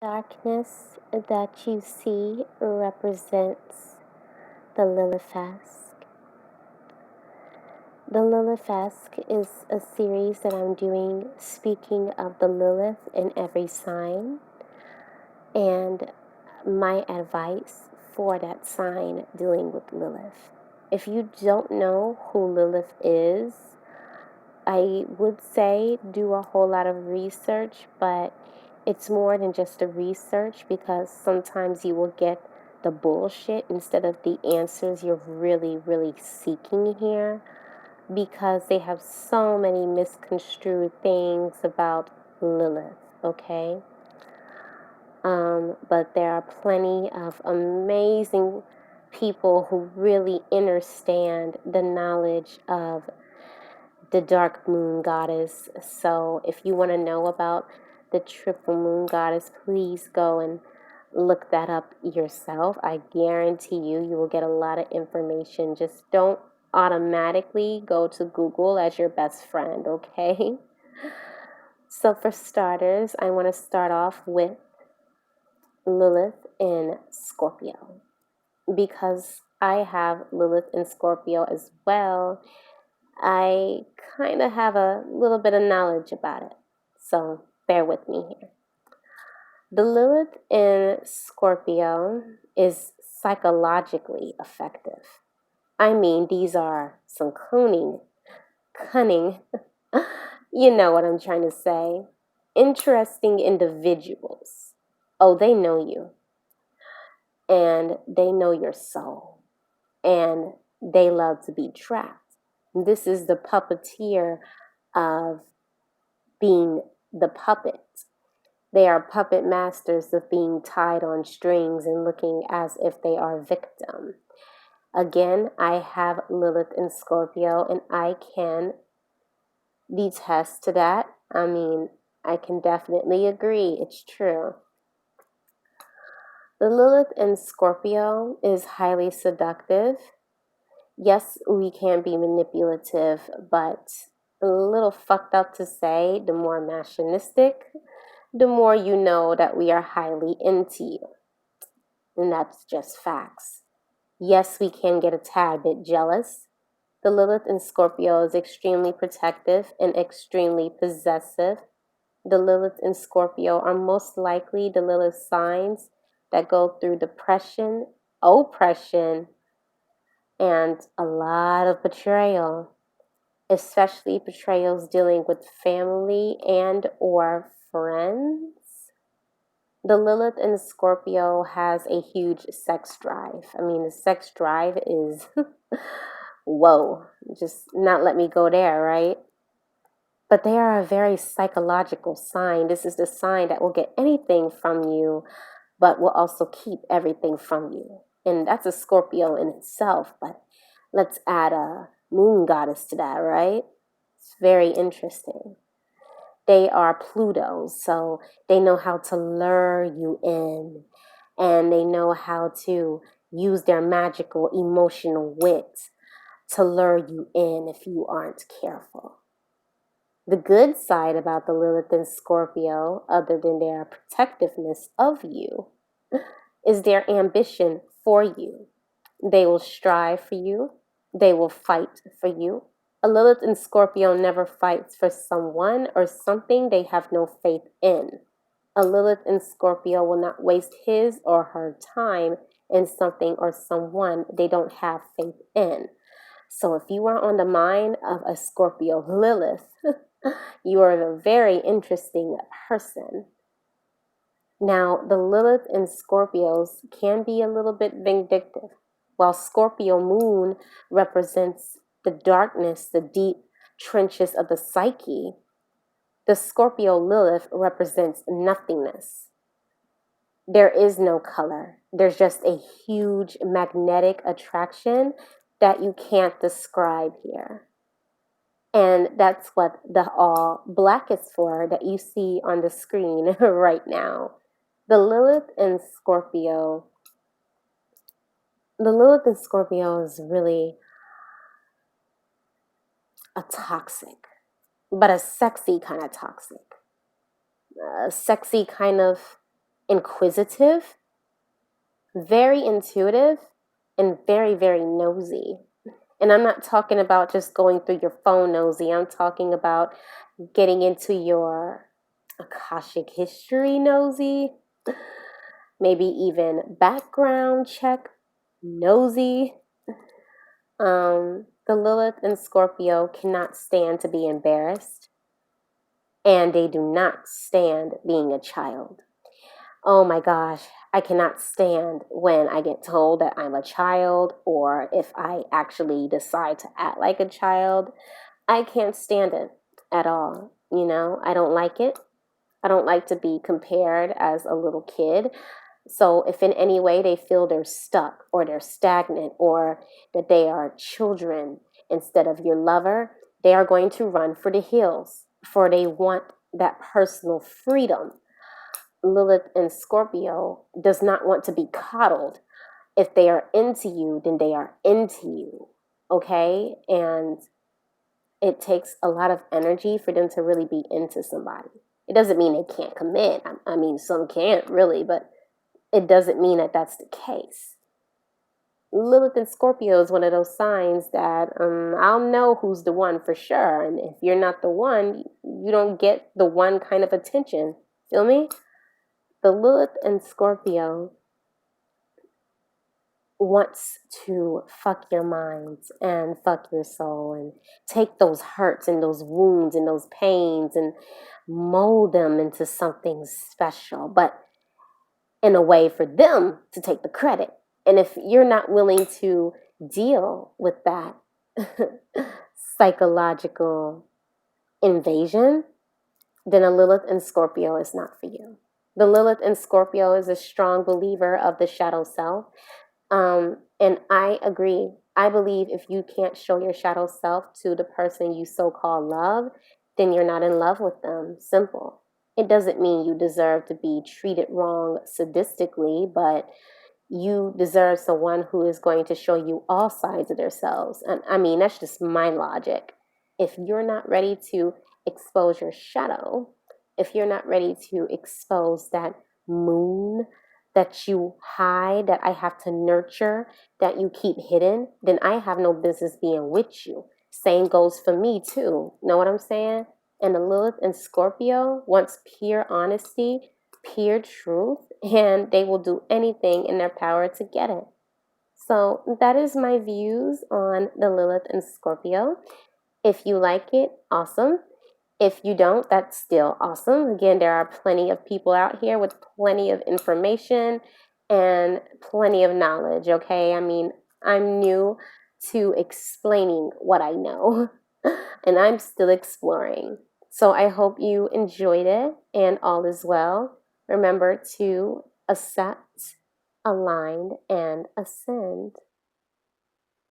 Darkness that you see represents the Lilithesque. The Lilithesque is a series that I'm doing speaking of the Lilith in every sign and my advice for that sign dealing with Lilith. If you don't know who Lilith is, I would say do a whole lot of research, but it's more than just a research because sometimes you will get the bullshit instead of the answers you're really seeking here because they have so many misconstrued things about Lilith, okay? But there are plenty of amazing people who really understand the knowledge of the dark moon goddess. So if you want to know about the triple moon goddess, please go and look that up yourself. I guarantee you will get a lot of information. Just don't automatically go to Google as your best friend, okay? So for starters, I want to start off with Lilith in Scorpio because I have Lilith in Scorpio as well. I kind of have a little bit of knowledge about it, so bear with me here. The Lilith in Scorpio is psychologically effective. I mean, these are some cunning, you know what I'm trying to say, interesting individuals. Oh, they know you, and they know your soul, and they love to be trapped. This is the puppeteer of being the puppet. They are puppet masters of being tied on strings and looking as if they are victim. Again, I have Lilith in Scorpio, and I can detest to that. I mean, I can definitely agree. It's true. The Lilith in Scorpio is highly seductive. Yes, we can be manipulative, but a little fucked up to say, the more machinistic, the more you know that we are highly into you. And that's just facts. Yes, we can get a tad bit jealous. The Lilith in Scorpio is extremely protective and extremely possessive. The Lilith in Scorpio are most likely the Lilith signs that go through depression, oppression, and a lot of betrayal, especially betrayals dealing with family and or friends. The Lilith in Scorpio has a huge sex drive. I mean, the sex drive is, whoa, just not let me go there, right? But they are a very psychological sign. This is the sign that will get anything from you, but will also keep everything from you. And that's a Scorpio in itself, but let's add a moon goddess to that, right? It's very interesting. They are Plutos, so they know how to lure you in, and they know how to use their magical emotional wit to lure you in if you aren't careful. The good side about the Lilith and Scorpio, other than their protectiveness of you, is their ambition for you. They will strive for you. They will fight for you. A Lilith in Scorpio never fights for someone or something they have no faith in. A Lilith in Scorpio will not waste his or her time in something or someone they don't have faith in. So if you are on the mind of a Scorpio Lilith, you are a very interesting person. Now, the Lilith in Scorpios can be a little bit vindictive. While Scorpio moon represents the darkness, the deep trenches of the psyche, the Scorpio Lilith represents nothingness. There is no color. There's just a huge magnetic attraction that you can't describe here. And that's what the all black is for that you see on the screen right now. The Lilith in Scorpio is really a toxic, but a sexy kind of toxic. A sexy kind of inquisitive, very intuitive, and very, very nosy. And I'm not talking about just going through your phone nosy. I'm talking about getting into your Akashic history nosy, maybe even background check nosy. The Lilith and Scorpio cannot stand to be embarrassed, and they do not stand being a child. Oh my gosh, I cannot stand when I get told that I'm a child, or if I actually decide to act like a child. I can't stand it at all. I don't like it. I don't like to be compared as a little kid. So if in any way they feel they're stuck or they're stagnant or that they are children instead of your lover, they are going to run for the hills, for they want that personal freedom. Lilith and Scorpio does not want to be coddled. If they are into you, then they are into you. Okay? And it takes a lot of energy for them to really be into somebody. It doesn't mean they can't commit. I mean, some can't really, but it doesn't mean that that's the case. Lilith and Scorpio is one of those signs that I'll know who's the one for sure. And if you're not the one, you don't get the one kind of attention. Feel me? The Lilith and Scorpio wants to fuck your minds and fuck your soul and take those hurts and those wounds and those pains and mold them into something special, but in a way for them to take the credit. And if you're not willing to deal with that psychological invasion, then a Lilith and Scorpio is not for you. The Lilith and Scorpio is a strong believer of the shadow self. And I agree. I believe if you can't show your shadow self to the person you so-called love, then you're not in love with them. Simple. It doesn't mean you deserve to be treated wrong sadistically, but you deserve someone who is going to show you all sides of themselves. And I mean, that's just my logic. If you're not ready to expose your shadow, if you're not ready to expose that moon that you hide, that I have to nurture, that you keep hidden, then I have no business being with you. Same goes for me too. Know what I'm saying? And the Lilith and Scorpio wants pure honesty, pure truth, and they will do anything in their power to get it. So that is my views on the Lilith and Scorpio. If you like it, awesome. If you don't, that's still awesome. Again, there are plenty of people out here with plenty of information and plenty of knowledge, okay? I mean, I'm new to explaining what I know, and I'm still exploring. So I hope you enjoyed it and all is well. Remember to accept, align, and ascend.